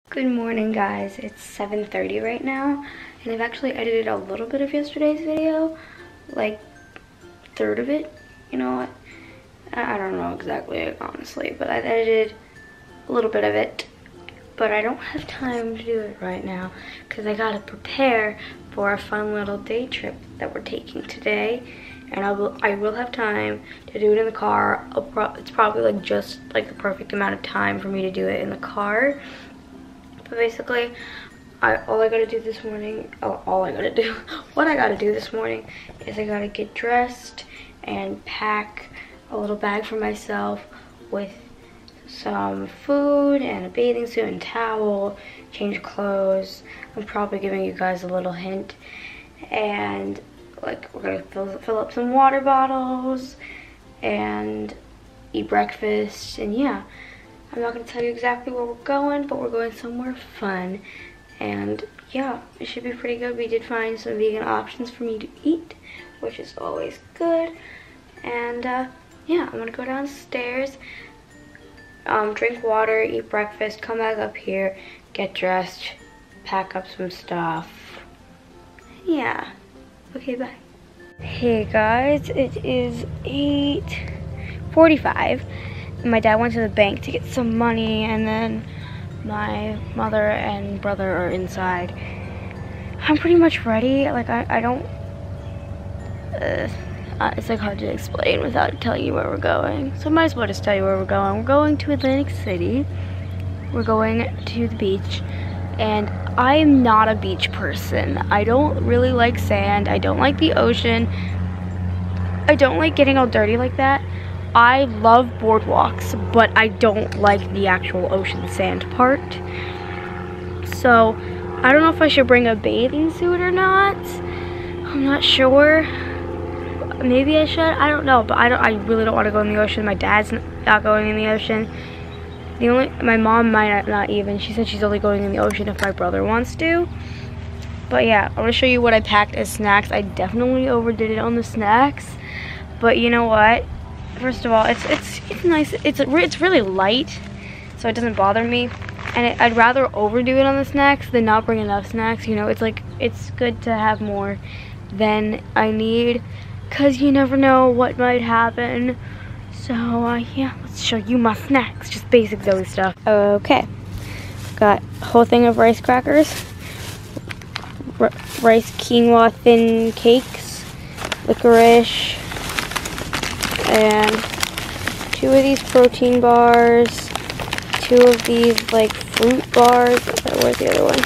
Good morning, guys. It's 7:30 right now, and I've actually edited a little bit of yesterday's video, like a third of it. You know what? I don't know exactly, honestly, but I've edited a little bit of it. But I don't have time to do it right now because I gotta prepare for a fun little day trip that we're taking today. And I will have time to do it in the car. It's probably like just like the perfect amount of time for me to do it in the car. But basically, all I gotta do this morning, what I gotta do this morning is I gotta get dressed and pack a little bag for myself with some food and a bathing suit and towel, change clothes. I'm probably giving you guys a little hint. And like we're gonna fill up some water bottles and eat breakfast, and yeah. I'm not going to tell you exactly where we're going, but we're going somewhere fun. And yeah, it should be pretty good. We did find some vegan options for me to eat, which is always good. And yeah, I'm going to go downstairs, drink water, eat breakfast, come back up here, get dressed, pack up some stuff. Yeah. Okay, bye. Hey guys, it is 8:45. My dad went to the bank to get some money, and then my mother and brother are inside. I'm pretty much ready. Like I don't it's like hard to explain without telling you where we're going, so I might as well just tell you where we're going. We're going to Atlantic City. We're going to the beach, and I am not a beach person. I don't really like sand. I don't like the ocean. I don't like getting all dirty like that. I love boardwalks, but I don't like the actual ocean sand part. So, I don't know if I should bring a bathing suit or not. I'm not sure. Maybe I should. I don't know, but I really don't want to go in the ocean. My dad's not going in the ocean. My mom might not even. She said she's only going in the ocean if my brother wants to. But yeah, I'm gonna show you what I packed as snacks. I definitely overdid it on the snacks, but you know what? First of all, it's nice. It's really light, so it doesn't bother me. And I'd rather overdo it on the snacks than not bring enough snacks. You know, it's good to have more than I need, cause you never know what might happen. So yeah, let's show you my snacks. Just basic Zoe stuff. Okay, got a whole thing of rice crackers, rice quinoa thin cakes, licorice, and 2 of these protein bars, 2 of these like fruit bars. Where's the other one?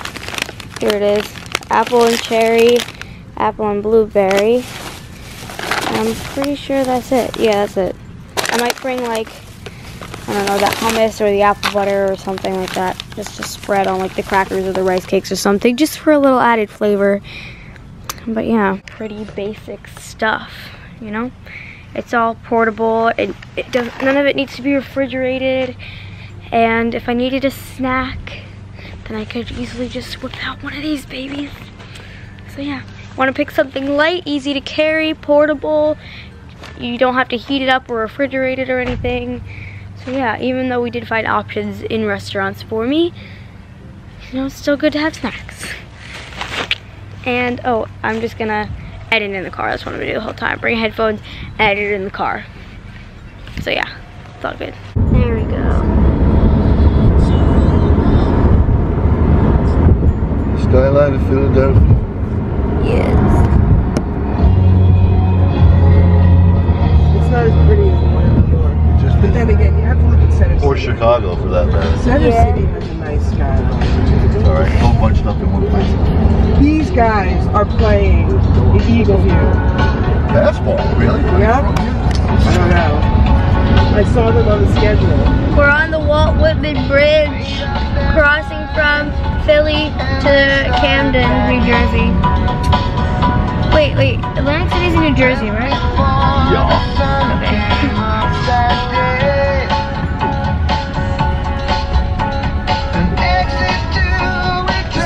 Here it is. Apple and cherry, apple and blueberry. I'm pretty sure that's it. Yeah, that's it. I might bring like, I don't know, that hummus or the apple butter or something like that, just to spread on like the crackers or the rice cakes or something, just for a little added flavor. But yeah, pretty basic stuff, you know? It's all portable, and none of it needs to be refrigerated. And if I needed a snack, then I could easily just whip out one of these babies. So yeah, want to pick something light, easy to carry, portable. You don't have to heat it up or refrigerate it or anything. So yeah, even though we did find options in restaurants for me, you know, it's still good to have snacks. And oh, I'm just gonna edit in the car. That's what I'm gonna do the whole time. Bring headphones, edit it in the car. So yeah, it's all good. There we go. Skyline of Philadelphia. Yes. It's not as pretty as the one in New York. But then again, you have to look at Center City. Or Chicago, for that matter. Center City has a nice skyline. It's all right, all bunched up in one place. These guys are playing the Eagle View. Basketball, really? Yeah? I don't know. I saw them on the schedule. We're on the Walt Whitman Bridge, crossing from Philly to Camden, New Jersey. Wait, Atlantic City's in New Jersey, right? Yeah. Okay.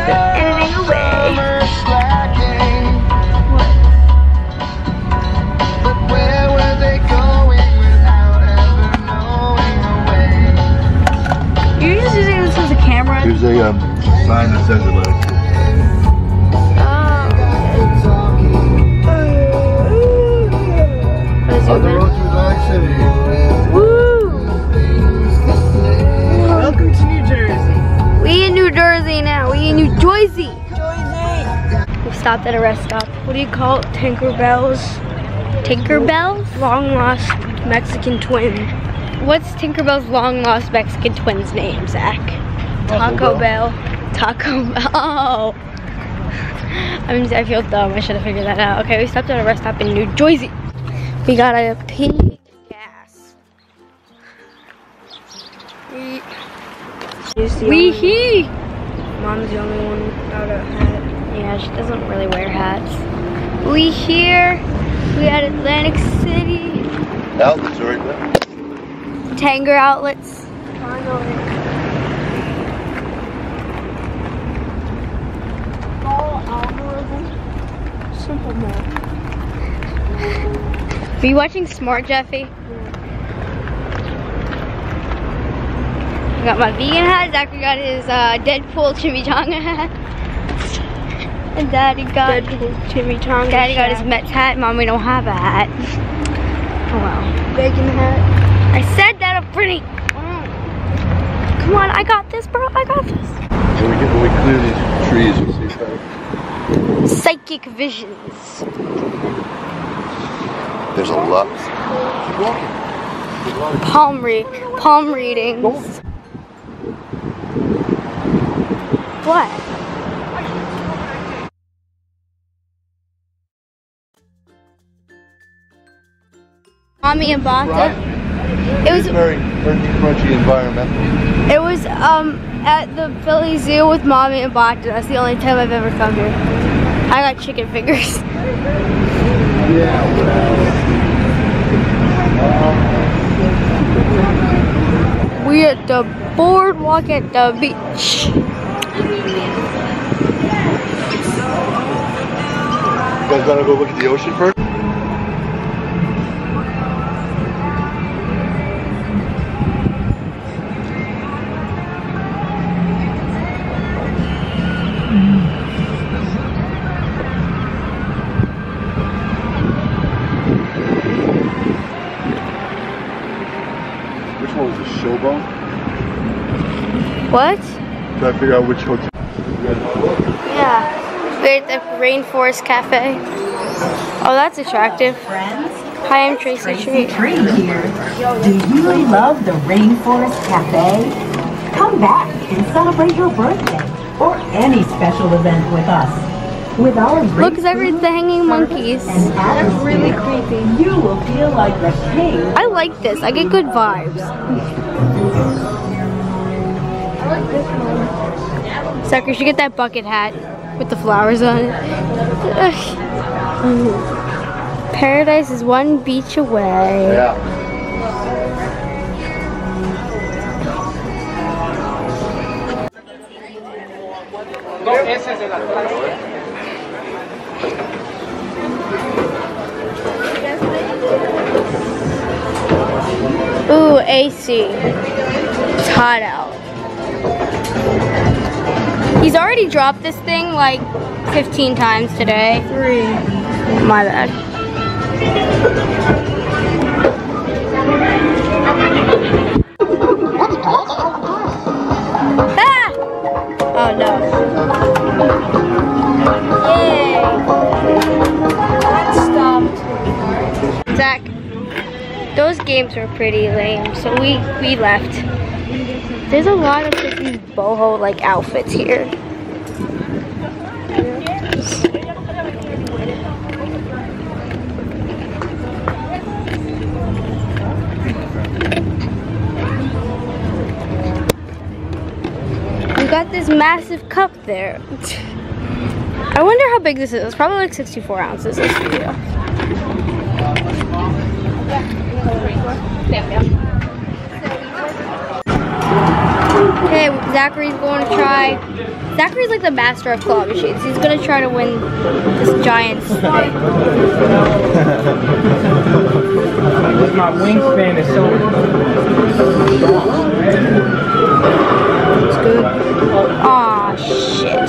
Editing away. You're just using this as a camera? Here's a sign that says Atlantic City. On the road to Atlantic City. Woo! Welcome to New Jersey. We in New Jersey now. We in New Jersey. We stopped at a rest stop. What do you call it? Tinkerbell's? Tinkerbell's? Long lost Mexican twin. What's Tinkerbell's long lost Mexican twin's name, Zach? Taco Bell. Taco Bell. Oh. I feel dumb. I should have figured that out. Okay, we stopped at a rest stop in New Jersey. We got a pink gas. We here. Mom's the only one without a hat. Yeah, she doesn't really wear hats. We here. We at Atlantic City. Outlets right there. Tanger outlets. Follow algorithm. Simple math. Are you watching Smart Jeffy? I got my vegan hat. Zachary got his Deadpool chimichanga hat. And Daddy got Deadpool chimichanga. Daddy got his Mets hat. Mom, we don't have a hat. Oh well. Bacon hat. I said that up pretty. Come on, I got this, bro. I got this. When we clear these trees, we'll see that. Psychic visions. There's a lot. Palm readings. What? Mommy and Bata. It was very crunchy environmental. It was at the Philly Zoo with Mommy and Bata. That's the only time I've ever come here. I got chicken fingers. We at the boardwalk at the beach. You guys gotta go look at the ocean first? Which one was the Showboat? What? Try to figure out which hotel. Yeah. We're at the Rainforest Cafe. Oh, that's attractive. Friends, Hi, I'm Tracy Tree. Tree here. Do you love the Rainforest Cafe? Come back and celebrate your birthday or any special event with us. With our Look, Zachary's the hanging monkeys. That's really creepy. You will feel like the king. I like this. I get good vibes. Zachary, you should get that bucket hat with the flowers on it. Paradise is one beach away. Yeah. Ooh, AC. It's hot out. He's already dropped this thing like 15 times today. 3. My bad. Ah! Oh no. Yay! That stopped. Zach, those games were pretty lame, so we left. There's a lot of freaking boho like outfits here. We got this massive cup there. I wonder how big this is. It's probably like 64 ounces. This video. Okay, Zachary's going to try. Zachary's like the master of claw machines. He's going to try to win this giant snake. My wingspan is so good. Aw, shit.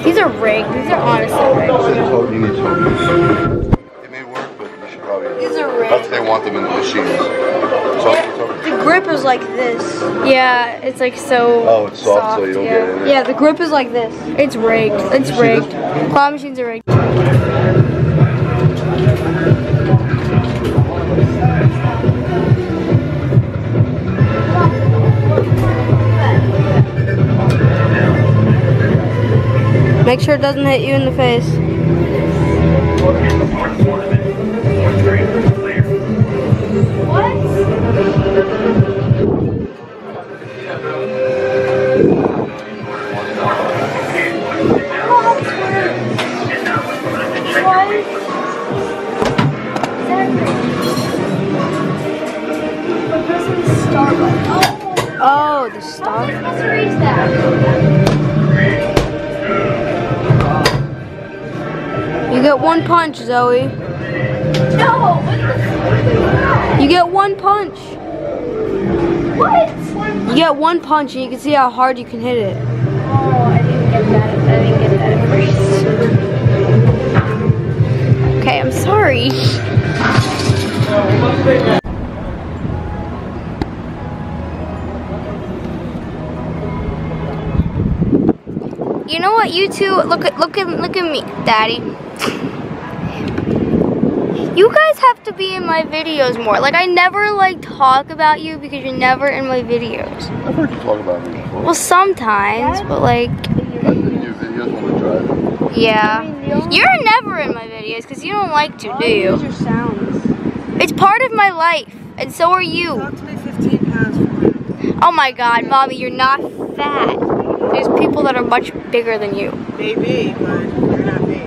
These are rigged. These are honestly rigged. You need total. It may work, but you should probably. These are rigged. That's they want them in the machines. The grip is like this. Yeah, it's like so. Oh, it's soft, so you don't get it in there. Yeah, the grip is like this. It's rigged. It's rigged. Claw machines are rigged. Make sure it doesn't hit you in the face. Oh, the star. You get one punch, Zoe. No! You get one punch. What? You get one punch and you can see how hard you can hit it. Oh, I didn't get that at first. Okay, I'm sorry. You know what, you two? Look at me, Daddy. You guys have to be in my videos more. Like, I never like talk about you because you're never in my videos. I've heard you talk about me before. Well, sometimes, but like. In your videos when we're driving. Yeah. You're never in my videos because you don't like to, do you? Your sounds. It's part of my life, and so are you. About to be 15 pounds from you. Oh my God, Mommy, you're not fat. There's people that are much bigger than you. Maybe, but you're not me.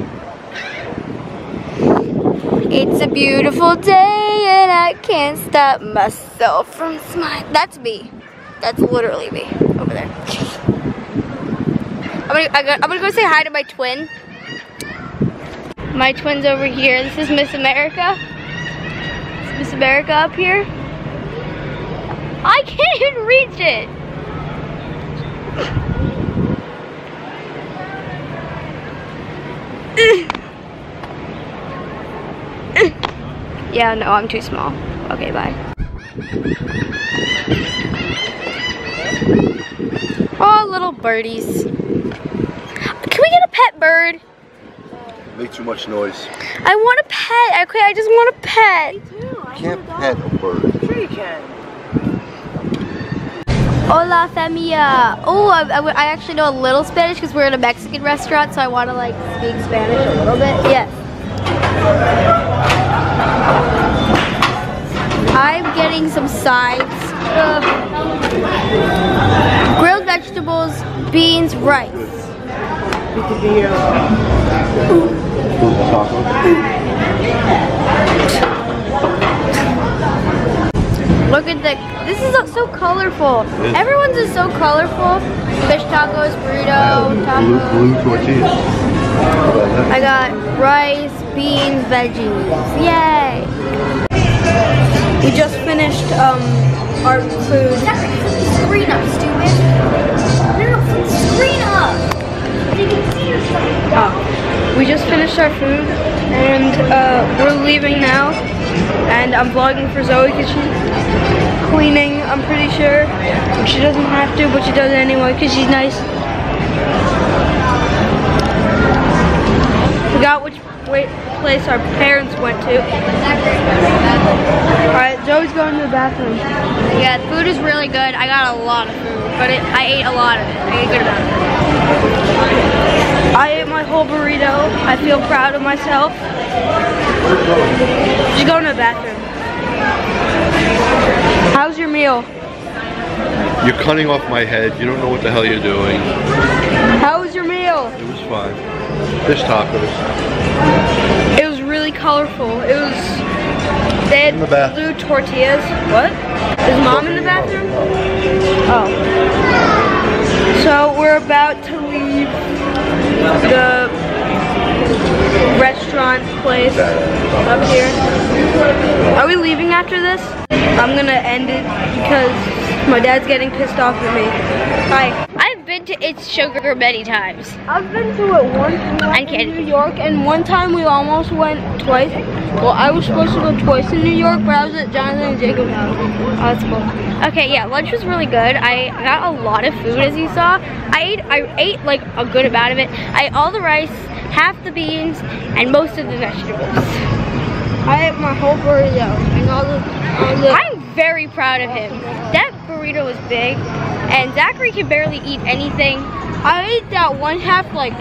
It's a beautiful day and I can't stop myself from smiling. That's me. That's literally me over there. I'm gonna go say hi to my twin. My twin's over here. This is Miss America. Is Miss America up here? I can't even reach it. Yeah, no, I'm too small. Okay, bye. Oh, little birdies. Can we get a pet bird? Make too much noise. I want a pet. Okay, I just want a pet. Me too. You can't pet a bird. Sure you can. Hola, familia. Oh, I actually know a little Spanish because we're in a Mexican restaurant, so I want to like speak Spanish a little bit. Yes. I'm getting some sides. Grilled vegetables, beans, rice. You could be your Look at this is so colorful. Everyone's is so colorful. Fish tacos, burrito, tacos. Blue tortillas. I got rice, beans, veggies. Yay! We just finished our food. Screen up, stupid. No, screen up. So you can see yourself. We just finished our food and we're leaving now. And I'm vlogging for Zoe because she's cleaning, I'm pretty sure. She doesn't have to, but she does it anyway because she's nice. Forgot which place our parents went to. Alright, Zoe's going to the bathroom. Yeah, the food is really good. I got a lot of food, but I ate a lot of it. I ate a good amount of it. I ate my whole burrito. I feel proud of myself. Just going to the bathroom. How's your meal? You're cutting off my head. You don't know what the hell you're doing. How was your meal? It was fine. Fish tacos. It was really colorful. It was, they had In the bathroom. blue tortillas. What? Is Mom in the bathroom? Oh. So we're about to leave the restaurant place up here. Are we leaving after this? I'm gonna end it because My dad's getting pissed off at me. Hi. I've been to It's Sugar many times. I've been to it once. We went to New York, and one time we almost went twice. Well, I was supposed to go twice in New York, but I was at Jonathan and Jacob's house. Oh, that's cool. Okay, yeah, lunch was really good. I got a lot of food, as you saw. I ate like a good amount of it. I ate all the rice, half the beans, and most of the vegetables. I ate my whole burrito and all the I'm very proud of him. That burrito was big, and Zachary can barely eat anything. I ate that one half like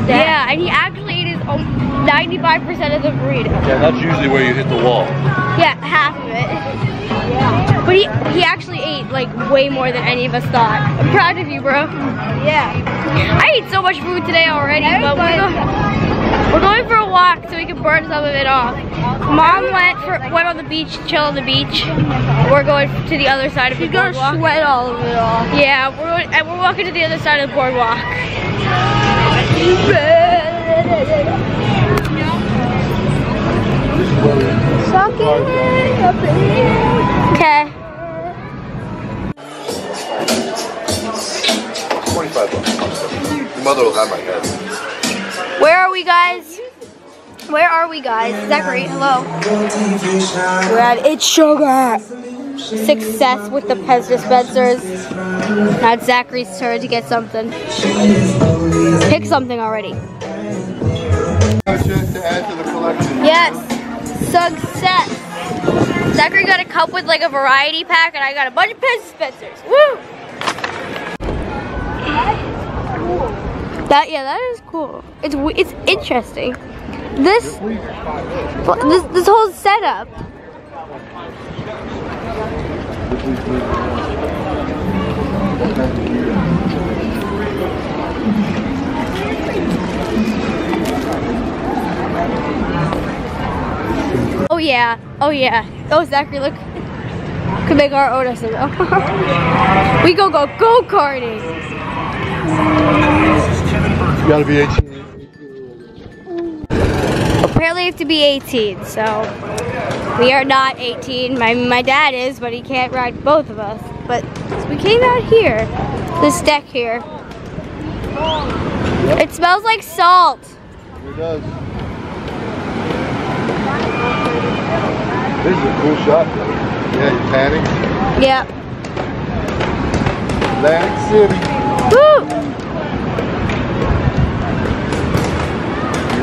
that. Yeah, and he actually ate his 95% of the burrito. Yeah, that's usually where you hit the wall. Yeah, half of it. Yeah. But he actually ate like way more than any of us thought. I'm proud of you, bro. Yeah. I ate so much food today already, but we're going for a walk so we can burn some of it off. Mom went on the beach, chill on the beach. We're going to the other side of the boardwalk. She's gonna sweat all of it off. Yeah, we're walking to the other side of the boardwalk. Okay. $25. Your mother will have my head. Where are we, guys? Where are we, guys? Zachary, hello. We're at It's Sugar. Success with the Pez dispensers. Now it's Zachary's turn to get something. Pick something already. Just to add to the collection. Yes. Success. Zachary got a cup with like a variety pack, and I got a bunch of Pez dispensers. Woo! That is cool. It's interesting. This whole setup. Oh yeah. Oh yeah. Oh, Zachary, look. Could make our own SNL. We go go-karting. You gotta be 18. Apparently you have to be 18, so we are not 18. My dad is, but he can't ride both of us. But so we came out here, this deck here. It smells like salt. It does. This is a cool shot, though. Yeah, you're tanning. Yep. Atlantic City. Woo!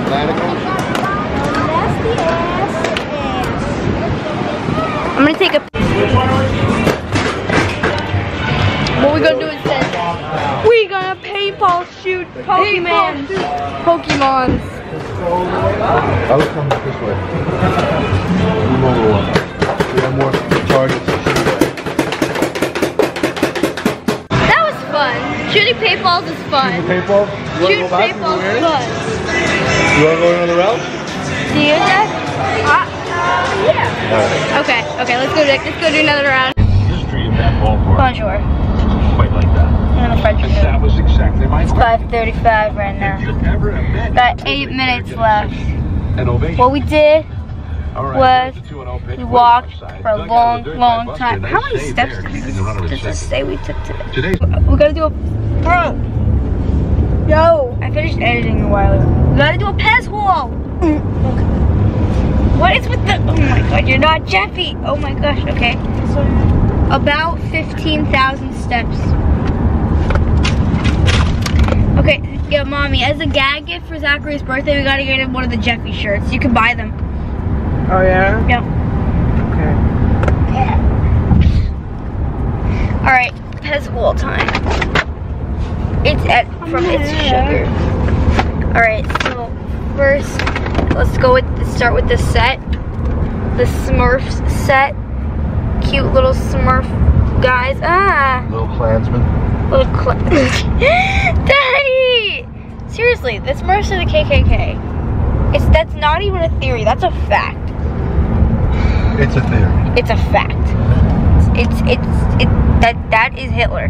Atlantic Ocean. I'm gonna take a. What we gonna do instead? We gonna paintball shoot Pokemons. Pokemons. I was coming this way. Move over one. We have more targets to shoot at. That was fun. Shooting paintballs is fun. Paintball? Shooting paintballs is fun. You wanna go another round? Do you, Jack? Yeah. Alright. Okay, let's go do another round. History of that ballpark. Bonjour. Quite like that. I'm in the French room. That was exactly my It's 5:35 right now. You'd never imagine Got 8 minutes left. an ovation. What we did All right, was there's a 2-0 pitch we way walked outside. for a Dug out of the dirt by long Buster. time. Nice How many save steps there, does keeping the runner in this second. say we took today? Today, We gotta do a. Bro! Yo. I finished editing a while ago. We gotta do a Pez haul! What is with the. Oh my god, you're not Jeffy! Oh my gosh, okay. About 15,000 steps. Okay, yeah, mommy, as a gag gift for Zachary's birthday, we gotta get him one of the Jeffy shirts. You can buy them. Oh yeah? Yep. Okay. Alright, Pez wall time. It's from It's Sugar. Alright, so first, let's start with the set. The Smurfs set. Cute little Smurf guys. Little Klansman. Daddy! Seriously, the Smurfs are the KKK. That's not even a theory, that's a fact. It's a theory. It's a fact. That is Hitler.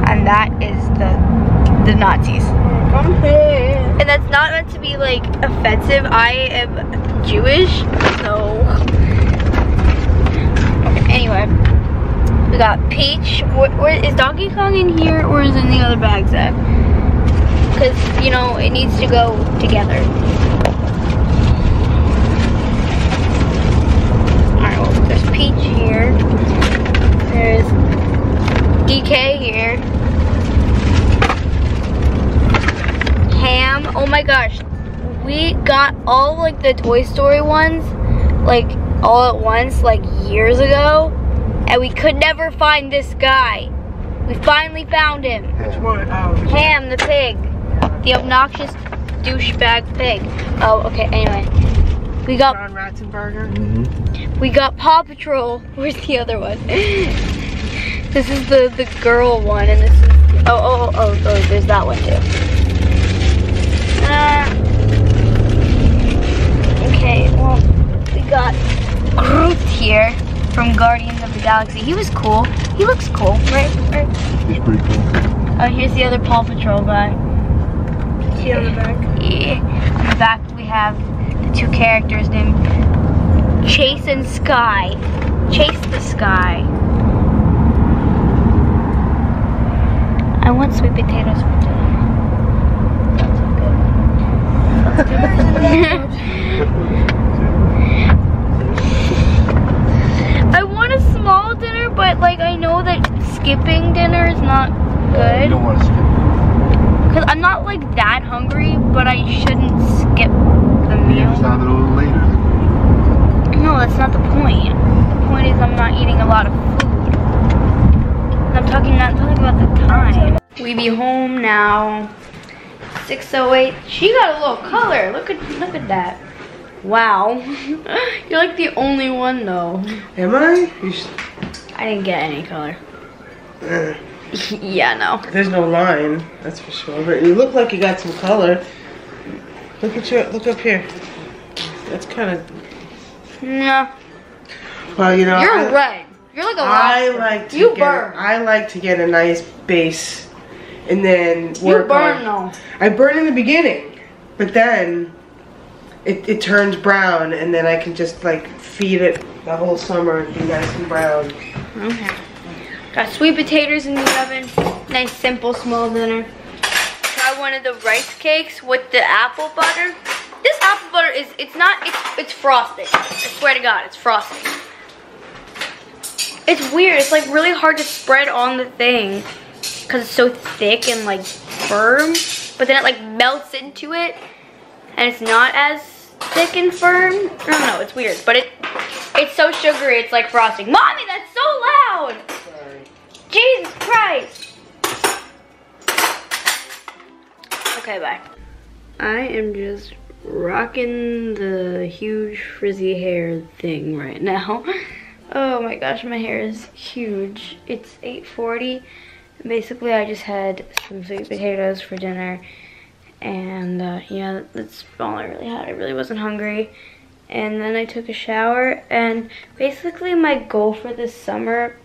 And that is the Nazis. And that's not meant to be like offensive. I am Jewish, so anyway. We got Peach. Is Donkey Kong in here or is it in the other bag, Zach? Because, you know, it needs to go together. Alright, well, there's Peach here. There's DK here. Ham. Oh my gosh. We got all like the Toy Story ones, like all at once, like years ago. And we could never find this guy. We finally found him. Which one? Oh, Ham, the pig. The obnoxious douchebag pig. Oh, okay, anyway. We got John Ratzenberger. We got Paw Patrol. Where's the other one? This is the girl one, and this is oh, there's that one too. Okay, well, we got Groot here from Guardians of the Galaxy. He was cool. He looks cool, right? He's pretty cool. Oh, here's the other Paw Patrol guy. See on the back? Yeah. On the back we have the two characters named Chase and Sky. Chase the Sky. I want sweet potatoes for dinner. That's I want a small dinner, but like I know that skipping dinner is not good. You don't want to skip. Because I'm not like that hungry, but I shouldn't skip the meal. It's not a little later. No, that's not the point. The point is I'm not eating a lot of food. I'm talking about the time. We be home now. 6:08. She got a little color. Look at that. Wow. You're like the only one though. Am I? I didn't get any color. Yeah, no. There's no line, that's for sure. But you look like you got some color. Look up here. That's kind of. No. Well, you know. You're red. You're like a lobster. You burn. I like to get a nice base, and then work You burn on. though. I burn in the beginning, but then it turns brown, and then I can just like feed it the whole summer and be nice and brown. Okay. Got sweet potatoes in the oven. Nice, simple, small dinner. Try one of the rice cakes with the apple butter. This apple butter it's frosting. I swear to God, it's frosting. It's weird. It's like really hard to spread on the thing because it's so thick and like firm. But then it like melts into it, and it's not as thick and firm. I don't know. It's weird, but it's so sugary. It's like frosting. Mommy, that's so loud. Jesus Christ. Okay, bye. I am just rocking the huge frizzy hair thing right now. Oh my gosh, my hair is huge. It's 8:40. Basically, I just had some sweet potatoes for dinner. And yeah, that's all I really had. I really wasn't hungry. And then I took a shower. And basically, my goal for this summer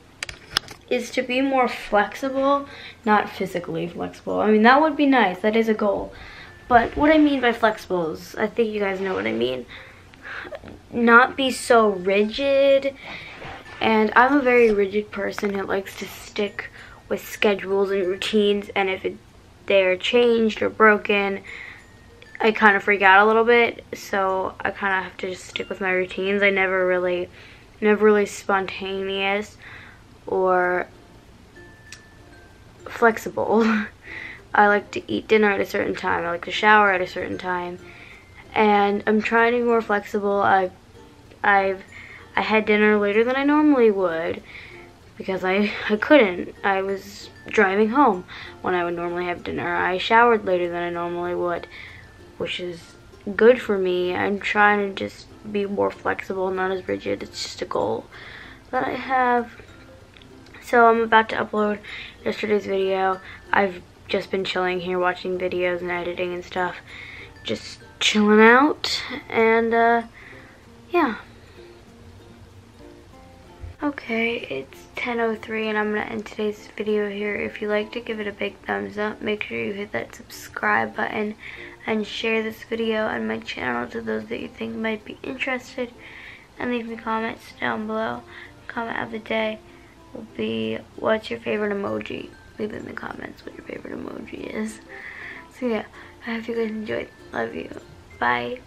is to be more flexible, not physically flexible. I mean, that would be nice. That is a goal. But what I mean by flexible is, I think you guys know what I mean. Not be so rigid. And I'm a very rigid person who likes to stick with schedules and routines. And if they're changed or broken, I kind of freak out a little bit. So I kind of have to just stick with my routines. I never really spontaneous or flexible. I like to eat dinner at a certain time. I like to shower at a certain time. And I'm trying to be more flexible. I had dinner later than I normally would because I couldn't. I was driving home when I would normally have dinner. I showered later than I normally would, which is good for me. I'm trying to just be more flexible, not as rigid. It's just a goal that I have. So I'm about to upload yesterday's video. I've just been chilling here watching videos and editing and stuff. Just chilling out, and yeah. Okay, it's 10:03 and I'm gonna end today's video here. If you liked it, give it a big thumbs up. Make sure you hit that subscribe button and share this video and my channel to those that you think might be interested. And leave me comments down below. Comment of the day. will be, what's your favorite emoji? Leave it in the comments what your favorite emoji is. So yeah, I hope you guys enjoyed. Love you. Bye.